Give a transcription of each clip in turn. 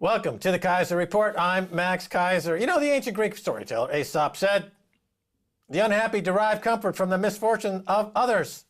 Welcome to the Keiser Report. I'm Max Keiser. You know, the ancient Greek storyteller Aesop said, "The unhappy derive comfort from the misfortune of others."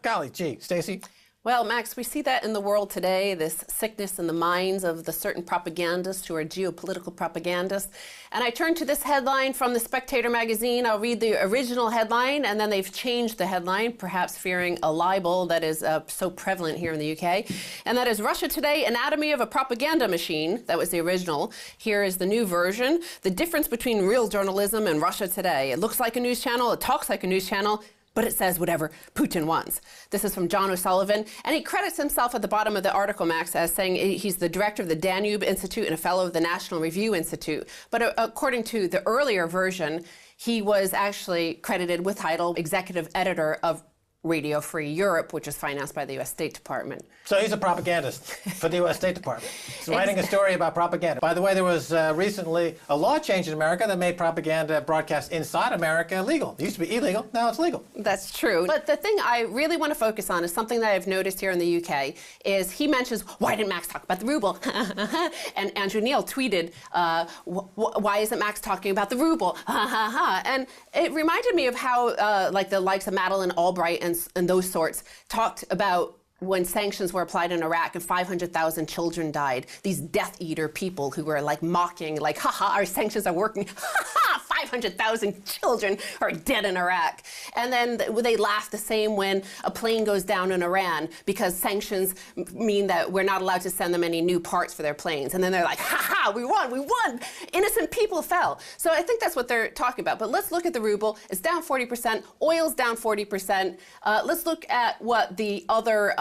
Golly gee, Stacy. Well, Max, we see that in the world today, this sickness in the minds of the certain propagandists who are geopolitical propagandists. And I turn to this headline from the Spectator magazine. I'll read the original headline, and then they've changed the headline, perhaps fearing a libel that is so prevalent here in the UK. And that is Russia Today, Anatomy of a Propaganda Machine. That was the original. Here is the new version. The difference between real journalism and Russia Today. It looks like a news channel, it talks like a news channel, but it says whatever Putin wants. This is from John O'Sullivan, and he credits himself at the bottom of the article, Max, as saying he's the director of the Danube Institute and a fellow of the National Review Institute. But according to the earlier version, he was actually credited with title executive editor of Radio Free Europe, which is financed by the U.S. State Department. So he's a propagandist for the U.S. State Department. He's writing a story about propaganda. By the way, there was recently a law change in America that made propaganda broadcast inside America legal. It used to be illegal, now it's legal. That's true. But the thing I really want to focus on is something that I've noticed here in the UK, is he mentions, why didn't Max talk about the ruble? And Andrew Neil tweeted, why isn't Max talking about the ruble? And it reminded me of how like the likes of Madeleine Albright and those sorts talked about when sanctions were applied in Iraq and 500,000 children died. These Death Eater people who were like mocking, like, haha, our sanctions are working. 500,000 children are dead in Iraq. And then they laugh the same when a plane goes down in Iran because sanctions mean that we're not allowed to send them any new parts for their planes. And then they're like, ha, we won. Innocent people fell. So I think that's what they're talking about. But let's look at the ruble. It's down 40%. Oil's down 40%. Let's look at what the other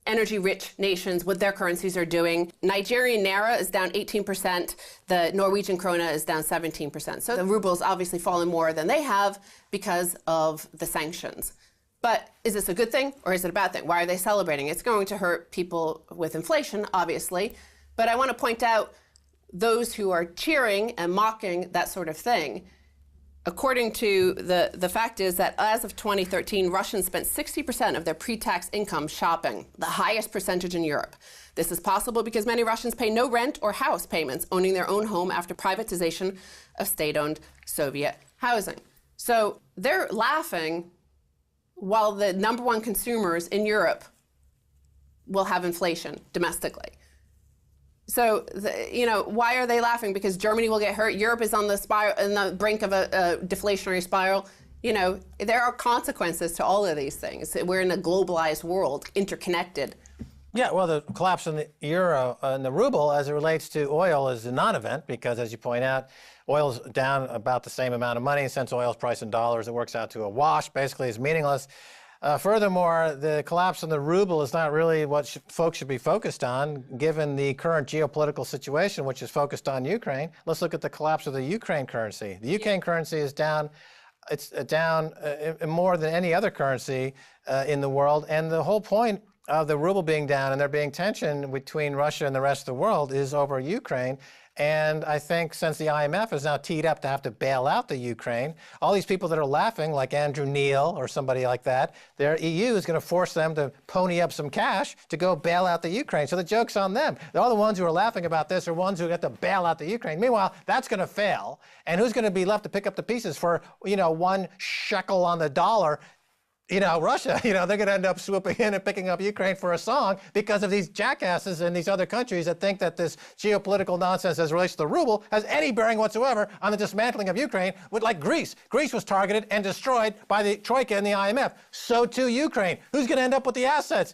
energy-rich nations, what their currencies are doing. Nigerian naira is down 18%. The Norwegian krona is down 17%. So the ruble is obviously falling more than they have because of the sanctions. But is this a good thing or is it a bad thing? Why are they celebrating? It's going to hurt people with inflation, obviously. But I want to point out those who are cheering and mocking that sort of thing. According to the fact is that as of 2013, Russians spent 60% of their pre-tax income shopping, the highest percentage in Europe. This is possible because many Russians pay no rent or house payments, owning their own home after privatization of state-owned Soviet housing. So they're laughing while the #1 consumers in Europe will have inflation domestically. So, why are they laughing? Because Germany will get hurt. Europe is on the brink of a deflationary spiral. You know, there are consequences to all of these things. We're in a globalized world, interconnected. Yeah, well, the collapse in the euro and the ruble as it relates to oil is a non-event because, as you point out, oil's down about the same amount of money. Since oil's priced in dollars, it works out to a wash. Basically, it's meaningless. Furthermore, the collapse in the ruble is not really what folks should be focused on, given the current geopolitical situation, which is focused on Ukraine. Let's look at the collapse of the Ukraine currency. The Ukraine currency is down. It's down more than any other currency in the world. And the whole point of the ruble being down and there being tension between Russia and the rest of the world is over Ukraine. And I think since the IMF is now teed up to have to bail out the Ukraine, all these people that are laughing, like Andrew Neil or somebody like that, their EU is going to force them to pony up some cash to go bail out the Ukraine. So the joke's on them. All the ones who are laughing about this are ones who get to bail out the Ukraine. Meanwhile, that's going to fail. And who's going to be left to pick up the pieces for, 1 shekel on the dollar? Russia, they're going to end up swooping in and picking up Ukraine for a song because of these jackasses in these other countries that think that this geopolitical nonsense as it relates to the ruble has any bearing whatsoever on the dismantling of Ukraine, like Greece. Greece was targeted and destroyed by the Troika and the IMF. So too Ukraine. Who's going to end up with the assets?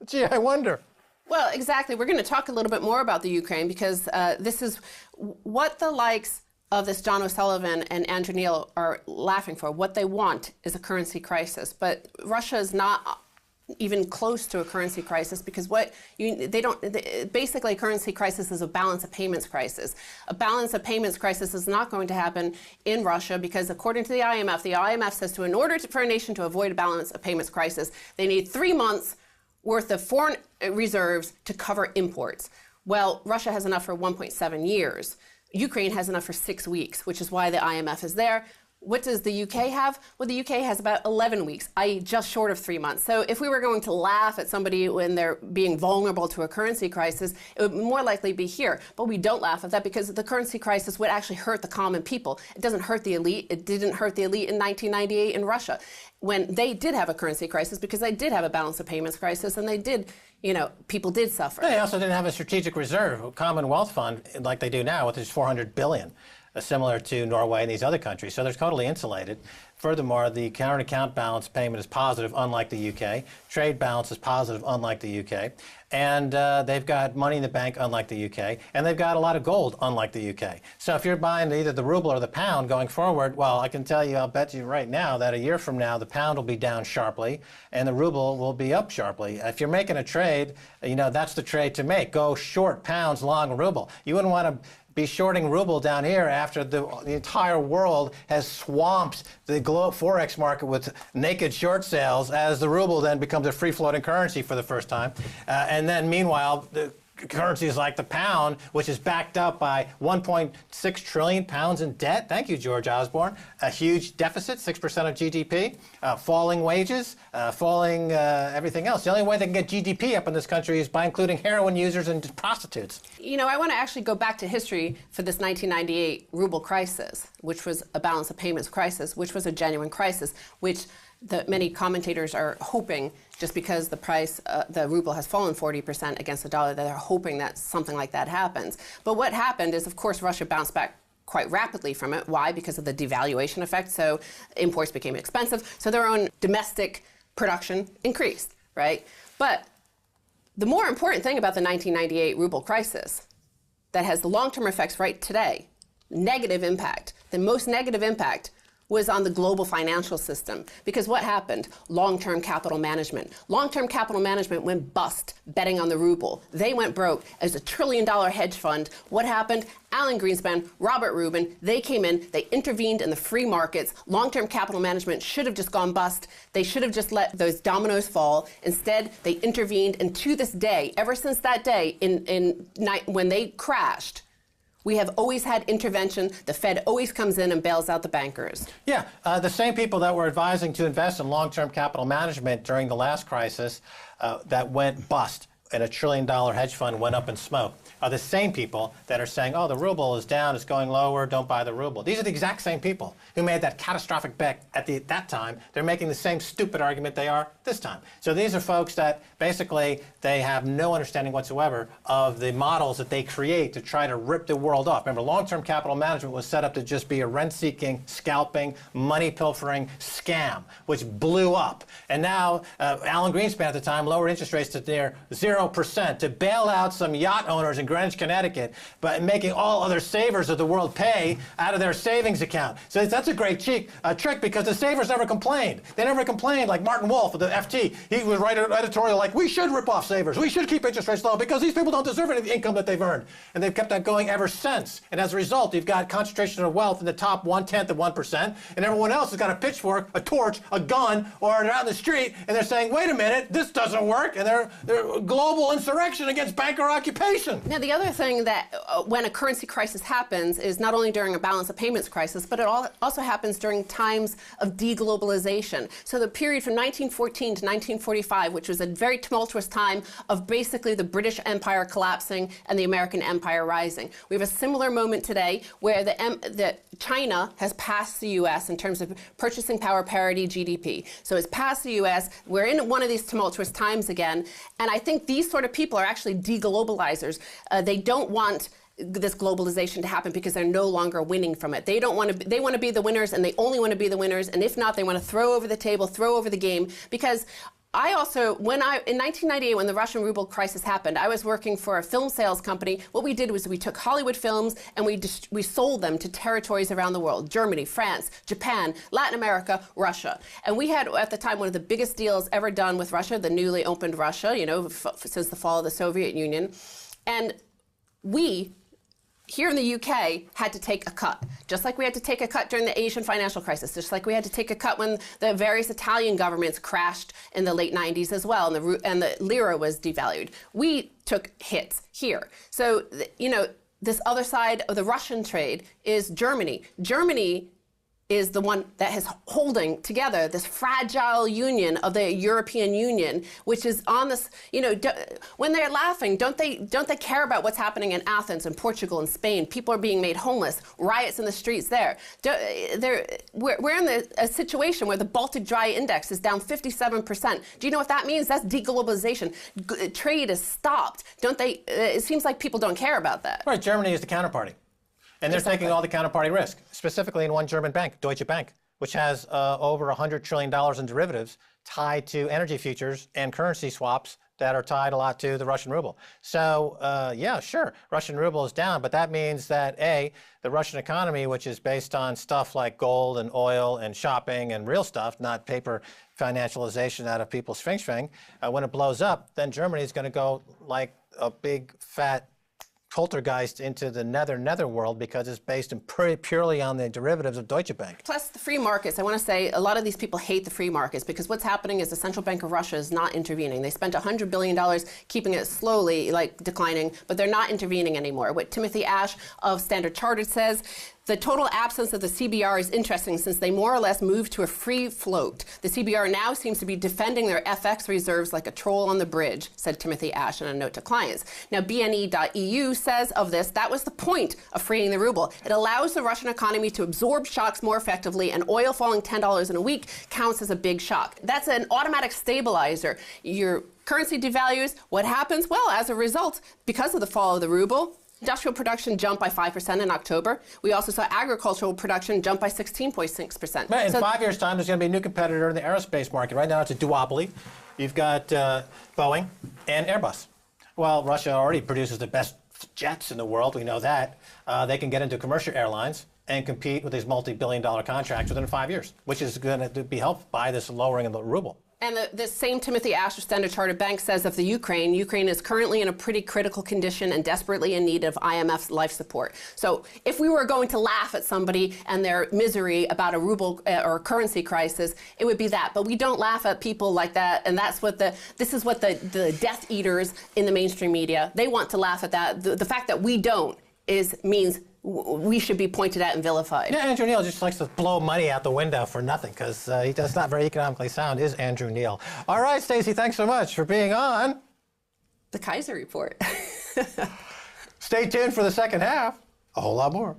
Gee, I wonder. Well, exactly. We're going to talk a little bit more about the Ukraine because this is what the likes of this John O'Sullivan and Andrew Neil are laughing for. What they want is a currency crisis. But Russia is not even close to a currency crisis because basically a currency crisis is a balance of payments crisis. A balance of payments crisis is not going to happen in Russia because according to the IMF says in order for a nation to avoid a balance of payments crisis, they need 3 months worth of foreign reserves to cover imports. Well, Russia has enough for 1.7 years. Ukraine has enough for 6 weeks, which is why the IMF is there. what does the UK have? Well, the UK has about 11 weeks, i.e. just short of 3 months. So if we were going to laugh at somebody when they're being vulnerable to a currency crisis, it would more likely be here. But we don't laugh at that because the currency crisis would actually hurt the common people. It doesn't hurt the elite. It didn't hurt the elite in 1998 in Russia when they did have a currency crisis because they did have a balance of payments crisis and they did, people did suffer. They also didn't have a strategic reserve, a Commonwealth fund like they do now, which is $400 billion. Similar to Norway and these other countries. So they're totally insulated. Furthermore, the current account balance payment is positive, unlike the UK. Trade balance is positive, unlike the UK. And they've got money in the bank, unlike the UK. And they've got a lot of gold, unlike the UK. So if you're buying either the ruble or the pound going forward, well, I can tell you, I'll bet you right now that a year from now, the pound will be down sharply and the ruble will be up sharply. If you're making a trade, that's the trade to make. Go short pounds, long ruble. You wouldn't want to be shorting ruble down here after the entire world has swamped the Forex market with naked short sales as the ruble then becomes a free-floating currency for the first time. And then meanwhile, the currencies like the pound, which is backed up by 1.6 trillion pounds in debt. Thank you, George Osborne. A huge deficit, 6% of GDP, falling wages, falling everything else. The only way they can get GDP up in this country is by including heroin users and prostitutes. I want to actually go back to history for this 1998 ruble crisis, which was a balance of payments crisis, which was a genuine crisis, which many commentators are hoping, just because the price, the ruble has fallen 40% against the dollar, that they're hoping that something like that happens. But what happened is, of course, Russia bounced back quite rapidly from it. Why? Because of the devaluation effect. So imports became expensive. So their own domestic production increased, right? But the more important thing about the 1998 ruble crisis that has the long-term effects right today, negative impact, the most negative impact was on the global financial system. Because what happened? Long-term capital management. Long-term capital management went bust betting on the ruble. They went broke as a $1 trillion hedge fund. What happened? Alan Greenspan, Robert Rubin, they came in, they intervened in the free markets. Long-term capital management should have just gone bust. They should have just let those dominoes fall. Instead, they intervened, and to this day, ever since that day, when they crashed, we have always had intervention. The Fed always comes in and bails out the bankers. Yeah, the same people that were advising to invest in long-term capital management during the last crisis that went bust and $1 trillion hedge fund went up in smoke are the same people that are saying, oh, the ruble is down, it's going lower, don't buy the ruble. These are the exact same people who made that catastrophic bet at that time. They're making the same stupid argument they are this time. So these are folks that basically they have no understanding whatsoever of the models that they create to try to rip the world off. Remember, long-term capital management was set up to just be a rent-seeking, scalping, money-pilfering scam, which blew up. And now Alan Greenspan at the time lowered interest rates to near 0% to bail out some yacht owners in Greenwich, Connecticut, but making all other savers of the world pay out of their savings account. So that's a great trick because the savers never complained. They never complained, like Martin Wolf of the FT. He would write an editorial like, we should rip off savers. We should keep interest rates low because these people don't deserve any of the income that they've earned. And they've kept that going ever since. And as a result, you've got concentration of wealth in the top 1/10 of 1%, and everyone else has got a pitchfork, a torch, a gun, or they're out in the street and they're saying, wait a minute, this doesn't work, and they're global insurrection against banker occupation. Now, the other thing that when a currency crisis happens is not only during a balance of payments crisis, but it also happens during times of deglobalization. So the period from 1914 to 1945, which was a very tumultuous time of basically the British Empire collapsing and the American Empire rising. We have a similar moment today where China has passed the U.S. in terms of purchasing power parity GDP. So it's passed the U.S. We're in one of these tumultuous times again. And I think these sort of people are actually deglobalizers. They don't want this globalization to happen because they're no longer winning from it. They don't want to. They want to be the winners, and they only want to be the winners. And if not, they want to throw over the table, throw over the game. Because I also, in 1998, when the Russian ruble crisis happened, I was working for a film sales company. What we did was we took Hollywood films and we sold them to territories around the world: Germany, France, Japan, Latin America, Russia. And we had at the time one of the biggest deals ever done with Russia, the newly opened Russia, since the fall of the Soviet Union. And we, here in the UK, had to take a cut, just like we had to take a cut during the Asian financial crisis, just like we had to take a cut when the various Italian governments crashed in the late 90s as well, and the lira was devalued. We took hits here. So, this other side of the Russian trade is Germany. Germany is the one that is holding together this fragile union of the European Union, which is on this, when they're laughing, don't they care about what's happening in Athens and Portugal and Spain? People are being made homeless, riots in the streets there. We're in a situation where the Baltic Dry Index is down 57%. Do you know what that means? That's deglobalization. Trade is stopped. It seems like people don't care about that. Right, Germany is the counterparty. And they're taking all the counterparty risk, specifically in one German bank, Deutsche Bank, which has over $100 trillion in derivatives tied to energy futures and currency swaps that are tied a lot to the Russian ruble. So, yeah, sure, Russian ruble is down, but that means that, A, the Russian economy, which is based on stuff like gold and oil and shopping and real stuff, not paper financialization out of people's fing-fing, when it blows up, then Germany is going to go like a big, fat poltergeist into the nether world because it's based purely on the derivatives of Deutsche Bank. Plus the free markets. I want to say a lot of these people hate the free markets because what's happening is the Central Bank of Russia is not intervening. They spent $100 billion keeping it slowly declining, but they're not intervening anymore. What Timothy Ash of Standard Chartered says, the total absence of the CBR is interesting since they more or less moved to a free float. The CBR now seems to be defending their FX reserves like a troll on the bridge, said Timothy Ash in a note to clients. Now, BNE.EU says of this, that was the point of freeing the ruble. It allows the Russian economy to absorb shocks more effectively, and oil falling $10 in a week counts as a big shock. That's an automatic stabilizer. Your currency devalues. What happens? Well, as a result, because of the fall of the ruble, industrial production jumped by 5% in October. We also saw agricultural production jump by 16.6%. Right, in 5 years' time, there's going to be a new competitor in the aerospace market. Right now, it's a duopoly. You've got Boeing and Airbus. Well, Russia already produces the best jets in the world. We know that. They can get into commercial airlines and compete with these multi-billion-dollar contracts within 5 years, which is going to be helped by this lowering of the ruble. And the same Timothy Ash of Standard Chartered Bank says of the Ukraine is currently in a pretty critical condition and desperately in need of IMF's life support. So if we were going to laugh at somebody and their misery about a ruble or currency crisis, it would be that. But we don't laugh at people like that, and this is what the Death Eaters in the mainstream media, they want to laugh at that. The fact that we don't means we should be pointed at and vilified. Yeah, Andrew Neil just likes to blow money out the window for nothing because that's not very economically sound, is Andrew Neil. All right, Stacey, thanks so much for being on the Keiser Report. Stay tuned for the second half. A whole lot more.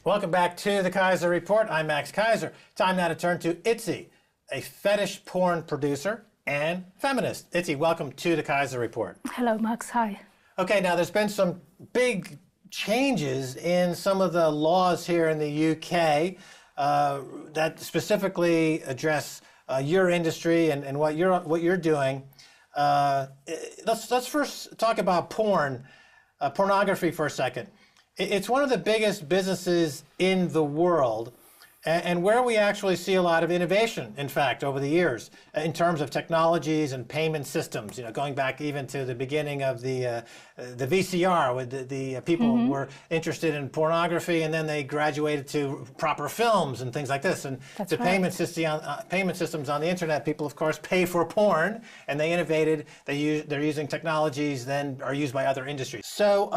Welcome back to the Keiser Report. I'm Max Keiser. Time now to turn to Itzy, a fetish porn producer and feminist. Itzy, welcome to the Keiser Report. Hello, Max. Hi. Okay, now there's been some big changes in some of the laws here in the UK that specifically address your industry and what you're doing. Let's first talk about pornography for a second. It's one of the biggest businesses in the world, and where we actually see a lot of innovation, in fact, over the years, in terms of technologies and payment systems. Going back even to the beginning of the VCR, with the people were interested in pornography, and then they graduated to proper films and things like this. And That's the right. payment systems on the internet, people of course pay for porn, and they innovated. They're using technologies then are used by other industries. So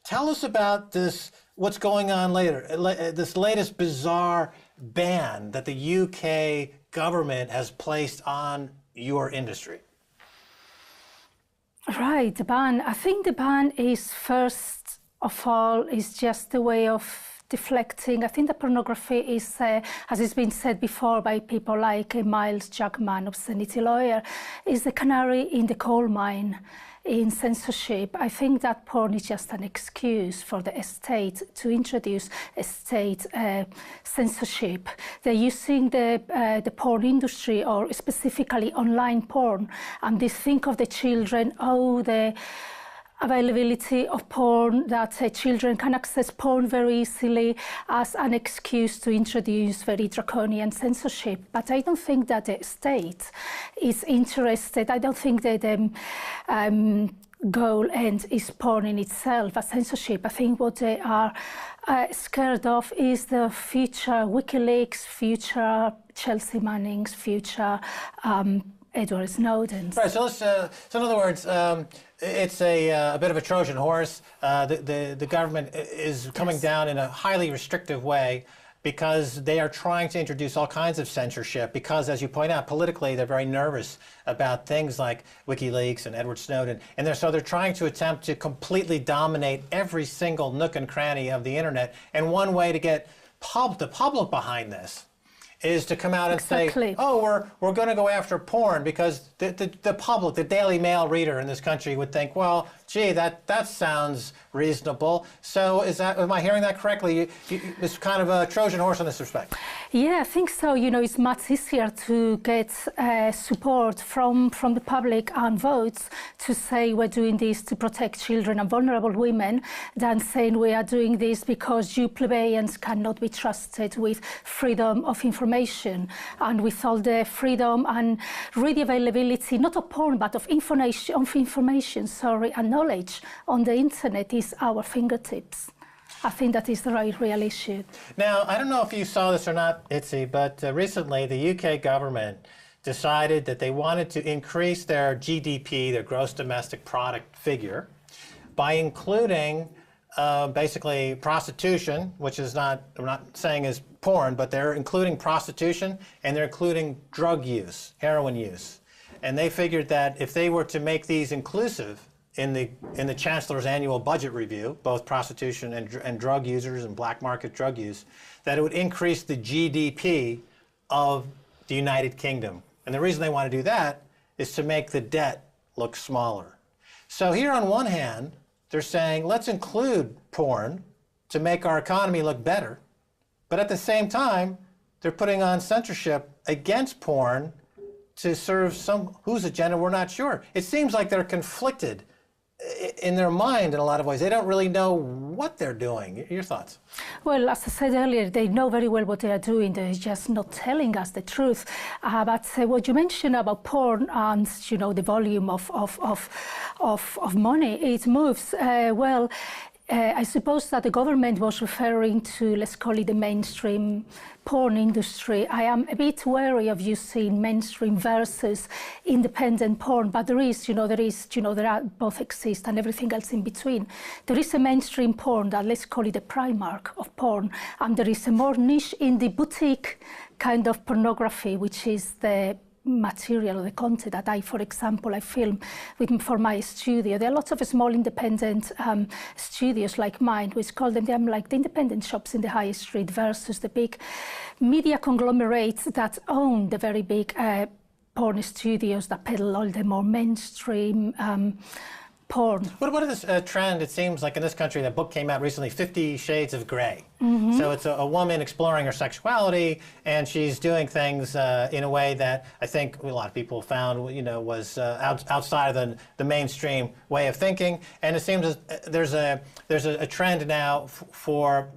tell us about this. What's going on later? This latest bizarre ban that the UK government has placed on your industry. Right, the ban. I think the ban is, first of all, is just a way of deflecting. I think that pornography is, as has been said before by people like Miles Jackman, obscenity lawyer, is the canary in the coal mine in censorship. I think that porn is just an excuse for the state to introduce a state censorship. They're using the porn industry, or specifically online porn, and they think of the children, the availability of porn, that children can access porn very easily, as an excuse to introduce very draconian censorship. But I don't think that the state is interested. I don't think that the goal end is porn in itself, as censorship. I think what they are scared of is the future WikiLeaks, future Chelsea Mannings, future Edward Snowden. Right. So let's. So in other words, it's a bit of a Trojan horse. The government is coming down in a highly restrictive way because they are trying to introduce all kinds of censorship. Because, as you point out, politically they're very nervous about things like WikiLeaks and Edward Snowden, and they're trying to attempt to completely dominate every single nook and cranny of the internet. And one way to get the public behind this is to come out and say, oh, we're going to go after porn, because the public, the Daily Mail reader in this country would think, well, gee, that sounds reasonable. So am I hearing that correctly? It's kind of a Trojan horse in this respect. Yeah, I think so. You know, it's much easier to get support from the public and votes to say we're doing this to protect children and vulnerable women than saying we are doing this because you plebeians cannot be trusted with freedom of information and with all the freedom and ready availability, not of porn, but of information, and knowledge on the internet is our fingertips. I think that is the real issue. Now, I don't know if you saw this or not, Itzi, but recently the UK government decided that they wanted to increase their GDP, their gross domestic product figure, by including basically prostitution, which is not, I'm not saying is porn, but they're including prostitution and they're including drug use, heroin use. And they figured that if they were to make these inclusive in the Chancellor's annual budget review, both prostitution and drug users and black market drug use, that it would increase the GDP of the United Kingdom. And the reason they want to do that is to make the debt look smaller. So here on one hand, they're saying, let's include porn to make our economy look better. But at the same time, they're putting on censorship against porn to serve whose agenda, we're not sure. It seems like they're conflicted in their mind in a lot of ways. They don't really know what they're doing. Your thoughts? Well, as I said earlier, they know very well what they are doing. They're just not telling us the truth. But what you mentioned about porn and, you know, the volume of money it moves, I suppose that the government was referring to, let's call it the mainstream porn industry. I am a bit wary of using mainstream versus independent porn, but there are both exist and everything else in between. There is a mainstream porn that, let's call it the Primark of porn, and there is a more niche indie boutique kind of pornography, which is the material or the content that for example, I film for my studio. There are lots of small independent studios like mine, which call them like the independent shops in the high street versus the big media conglomerates that own the very big porn studios that peddle all the more mainstream porn. What is this trend? It seems like in this country, that book came out recently, 50 Shades of Grey. Mm-hmm. So it's a woman exploring her sexuality, and she's doing things in a way that I think a lot of people found, was outside of the mainstream way of thinking. And it seems there's a trend now for,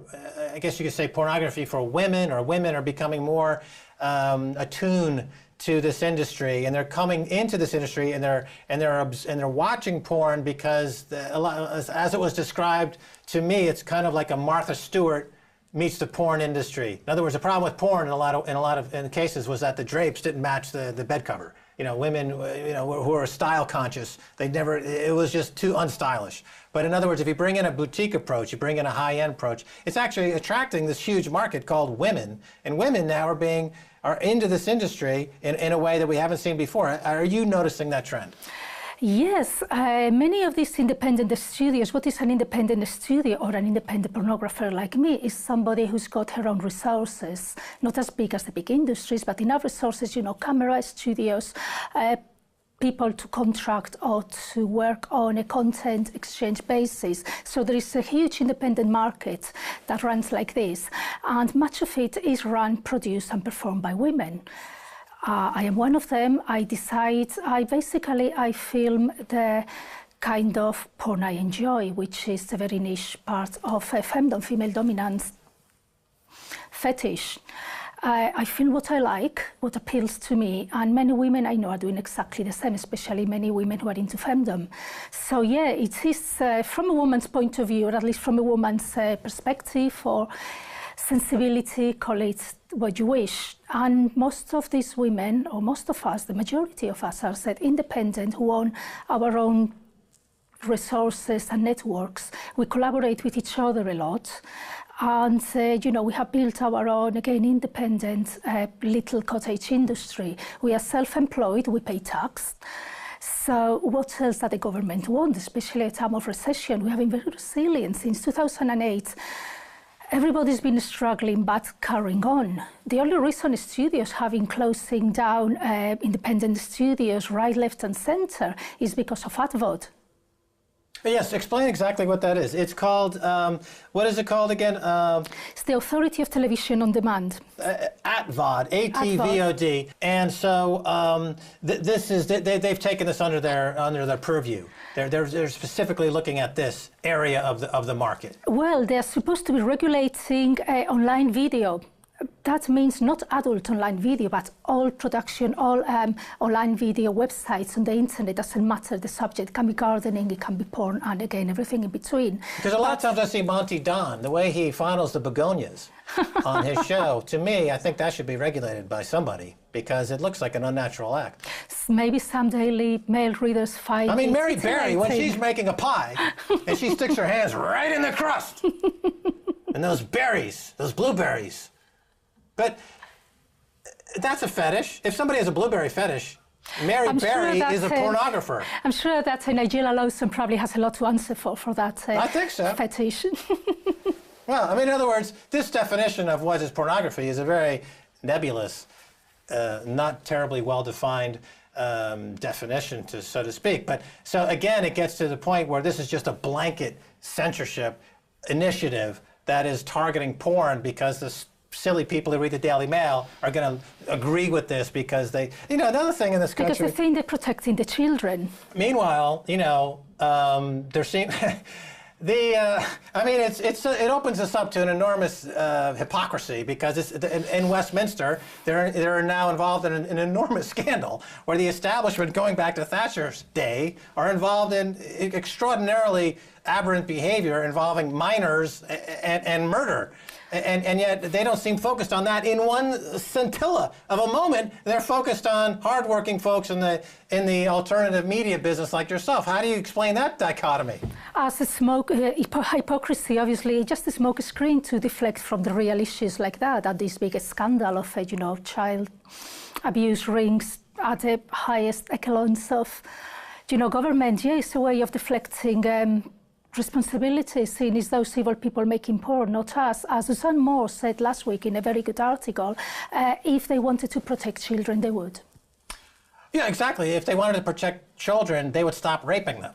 I guess you could say, pornography for women, or women are becoming more attuned to this industry, and they're coming into this industry, and they're watching porn because, as it was described to me, it's kind of like a Martha Stewart meets the porn industry. In other words, the problem with porn in a lot of cases was that the drapes didn't match the bed cover. Women, who are style conscious, it was just too unstylish. But in other words, if you bring in a boutique approach, you bring in a high-end approach, it's actually attracting this huge market called women, and women now are into this industry in a way that we haven't seen before. Are you noticing that trend? Yes, many of these independent studios, what is an independent studio or an independent pornographer like me is somebody who's got her own resources, not as big as the big industries, but enough resources, camera studios, people to contract or to work on a content exchange basis. So there is a huge independent market that runs like this, and much of it is run, produced and performed by women. I am one of them. I film the kind of porn I enjoy, which is a very niche part of femdom, female dominance fetish. I film what I like, what appeals to me, and many women I know are doing exactly the same, especially many women who are into femdom. So yeah, it is from a woman's point of view, or at least from a woman's perspective, or sensibility, call it what you wish. And most of these women, or most of us, the majority of us, are said independent, who own our own resources and networks. We collaborate with each other a lot. And, we have built our own, again, independent little cottage industry. We are self-employed, we pay tax. So what else does the government want, especially at a time of recession? We have been very resilient since 2008. Everybody's been struggling, but carrying on. The only reason studios have been closing down independent studios right, left, and center is because of AdVod. Yes, explain exactly what that is. It's called, what is it called again? It's the Authority of Television on Demand. ATVOD, A-T-V-O-D. And so this is, they've taken this under their purview. They're specifically looking at this area of the market. Well, they're supposed to be regulating online video. That means not adult online video, but all production, all online video websites on the internet. Doesn't matter the subject. It can be gardening, it can be porn, and again, everything in between. Because a lot of times I see Monty Don, the way he fondles the begonias on his show, to me, I think that should be regulated by somebody, because it looks like an unnatural act. Maybe some Daily Mail readers find I mean, Mary Berry, when she's making a pie, and she sticks her hands right in the crust, and those berries, those blueberries. But that's a fetish. If somebody has a blueberry fetish, Mary Berry is a pornographer. I'm sure that Nigella Lawson probably has a lot to answer for that I think so. fetish. Well, I mean, in other words, this definition of what is pornography is a very nebulous, not terribly well-defined definition, so to speak. But so again, it gets to the point where this is just a blanket censorship initiative that is targeting porn, because this silly people who read the Daily Mail are going to agree with this because they, another thing in this country. Because they think they're protecting the children. Meanwhile, they're seeing, it opens us up to an enormous hypocrisy, because in Westminster, they're now involved in an enormous scandal where the establishment, going back to Thatcher's day, are involved in extraordinarily aberrant behavior involving minors and murder. And yet they don't seem focused on that in one scintilla of a moment. They're focused on hardworking folks in the alternative media business like yourself. How do you explain that dichotomy? As a hypocrisy, obviously, just a smoke screen to deflect from the real issues like that this big scandal of child abuse rings at the highest echelons of government. Yeah, it's a way of deflecting responsibility, seen as those evil people making porn, not us. As Susan Moore said last week in a very good article, if they wanted to protect children, they would. Yeah, exactly. If they wanted to protect children, they would stop raping them.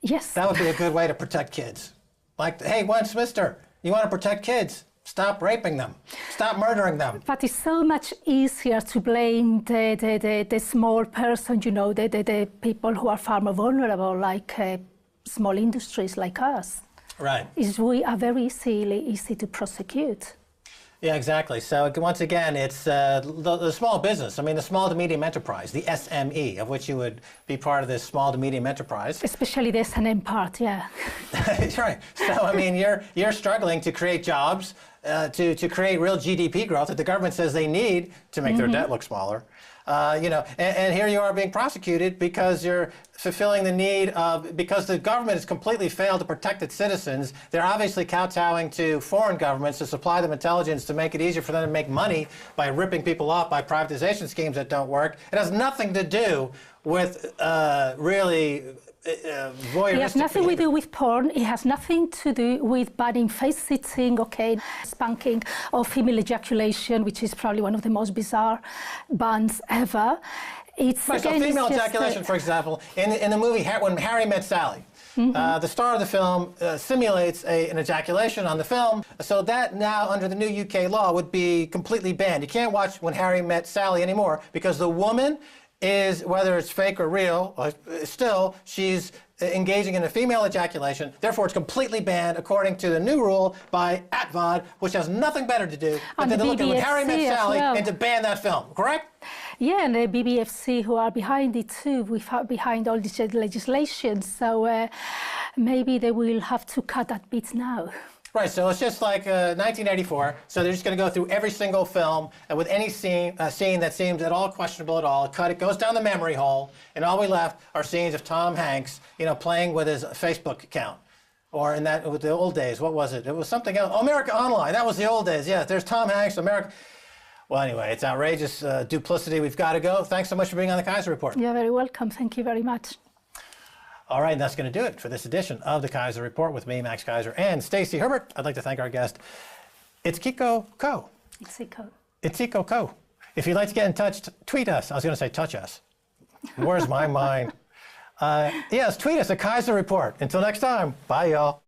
Yes. That would be a good way to protect kids. Like, hey, Westminster, you want to protect kids? Stop raping them. Stop murdering them. But it's so much easier to blame the small person, the people who are far more vulnerable, like small industries like us. Right. We are very easy to prosecute. Yeah, exactly. So once again, it's the small business. I mean, the small to medium enterprise, the SME, of which you would be part of this small to medium enterprise. Especially the S&M part, yeah. That's right. So I mean, you're struggling to create jobs, to create real GDP growth that the government says they need to make their debt look smaller. And here you are being prosecuted because you're fulfilling the need of, because the government has completely failed to protect its citizens. They're obviously kowtowing to foreign governments to supply them intelligence to make it easier for them to make money by ripping people off by privatization schemes that don't work. It has nothing to do with really voyeuristic It has nothing to do with porn. It has nothing to do with banning face-sitting, spanking, or female ejaculation, which is probably one of the most bizarre bans ever. It's right, again, so female ejaculation, for example, in the movie When Harry Met Sally, the star of the film simulates an ejaculation on the film, so that now under the new UK law would be completely banned. You can't watch When Harry Met Sally anymore because the woman is, whether it's fake or real, still, she's engaging in a female ejaculation. Therefore, it's completely banned according to the new rule by ATVOD, which has nothing better to do than to look at When Harry Met Sally and to ban that film, correct? Yeah, and the BBFC, who are behind it too, behind all this legislation. So maybe they will have to cut that bit now. Right, so it's just like 1984. So they're just going to go through every single film and with any scene that seems at all questionable at all, cut it, goes down the memory hole, and all we left are scenes of Tom Hanks, playing with his Facebook account. Or in that, with the old days, what was it? It was something else. Oh, America Online. That was the old days. Yes, there's Tom Hanks, America. Well, anyway, it's outrageous duplicity. We've got to go. Thanks so much for being on the Keiser Report. You're very welcome. Thank you very much. All right, and that's going to do it for this edition of the Keiser Report with me, Max Keiser, and Stacey Herbert. I'd like to thank our guest, Itziko Ko. Itziko Ko. If you'd like to get in touch, tweet us. I was going to say touch us. Where's my mind? Yes, tweet us at Keiser Report. Until next time, bye, y'all.